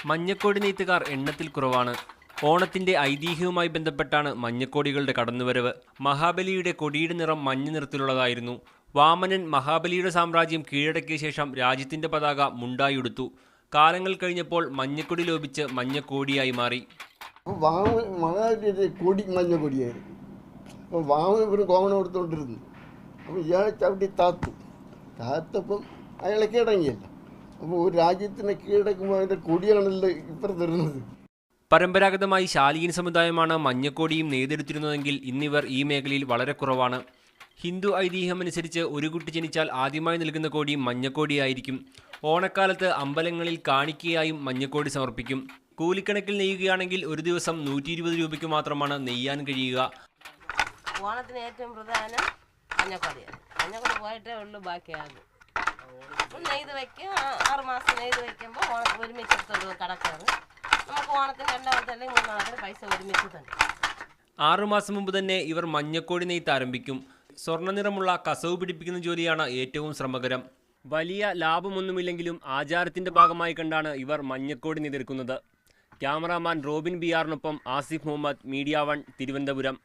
മഞ്ഞക്കോടി നെയ്ത്തുകാർ എണ്ണത്തിൽ കുറവാണ്. ഓണത്തിന്റെ ഐതിഹ്യവുമായി ബന്ധപ്പെട്ടാണ് മഞ്ഞക്കോടികളുടെ കടന്നുവരവ്. മഹാബലിയുടെ കൊടിയുടെ നിറം മഞ്ഞ നിറത്തിലുള്ളതായിരുന്നു. വാമനൻ മഹാബലിയുടെ സാമ്രാജ്യം കീഴടക്കിയ ശേഷം രാജ്യത്തിന്റെ പതാക മുണ്ടായുടുത്തു. കാലങ്ങൾ കഴിഞ്ഞപ്പോൾ മഞ്ഞക്കൊടി ലോപിച്ച് മഞ്ഞക്കോടിയായി മാറി. മഹാബലിയുടെ കൊടി മഞ്ഞക്കൊടിയായിരുന്നു. അപ്പോൾ വാമനൻ ഒരു കോമണം എടുത്തുകൊണ്ടിരുന്നു. അപ്പോൾ ഇയാളെ ചവിട്ടി താത്തപ്പം അയാളെ കീഴടങ്ങിയല്ല. അപ്പോൾ ഒരു രാജ്യത്തിനെ കീഴടക്കുമ്പോൾ അതിൻ്റെ കൊടിയാണല്ലോ ഇപ്പുറം തരുന്നത്. പരമ്പരാഗതമായി ശാലിയൻ സമുദായമാണ് മഞ്ഞക്കോടിയും നെയ്തെടുത്തിരുന്നതെങ്കിൽ ഇന്നിവർ ഈ മേഖലയിൽ വളരെ കുറവാണ്. ഹിന്ദു ഐതിഹ്യമനുസരിച്ച് ഒരു കുട്ടി ജനിച്ചാൽ ആദ്യമായി നൽകുന്ന കോടി മഞ്ഞക്കോടിയായിരിക്കും. ഓണക്കാലത്ത് അമ്പലങ്ങളിൽ കാണിക്കയായും മഞ്ഞക്കോടി സമർപ്പിക്കും. കൂലിക്കണക്കിൽ നെയ്യുകയാണെങ്കിൽ ഒരു ദിവസം 120 രൂപയ്ക്ക് മാത്രമാണ് നെയ്യാൻ കഴിയുക. ഓണത്തിന് ഏറ്റവും പ്രധാനം മഞ്ഞക്കോടിയാണ്. മഞ്ഞക്കോടി പോയിട്ടേ ഉള്ളൂ ബാക്കിയാകും. നെയ്ത് വയ്ക്കും, 6 മാസം നെയ്ത് വയ്ക്കുമ്പോൾ ഓണത്തിന് ഒരുമിച്ചെടുത്തോട് കടക്കാറ്. നമുക്ക് ഓണത്തിന് 2 അല്ലെങ്കിൽ 3 ഓണത്തിന് പൈസ ഒരുമിച്ച് തന്നെ. 6 മാസം മുമ്പ് തന്നെ ഇവർ മഞ്ഞക്കോടി നെയ്ത്ത് ആരംഭിക്കും. സ്വർണ്ണനിറമുള്ള കസവ് പിടിപ്പിക്കുന്ന ജോലിയാണ് ഏറ്റവും ശ്രമകരം. വലിയ ലാഭമൊന്നുമില്ലെങ്കിലും ആചാരത്തിന്റെ ഭാഗമായി കണ്ടാണ് ഇവർ മഞ്ഞക്കോടി നെയ്തെടുക്കുന്നത്. ക്യാമറാമാൻ റോബിൻ BR-നൊപ്പം ആസിഫ് മുഹമ്മദ്, മീഡിയ 1, തിരുവനന്തപുരം.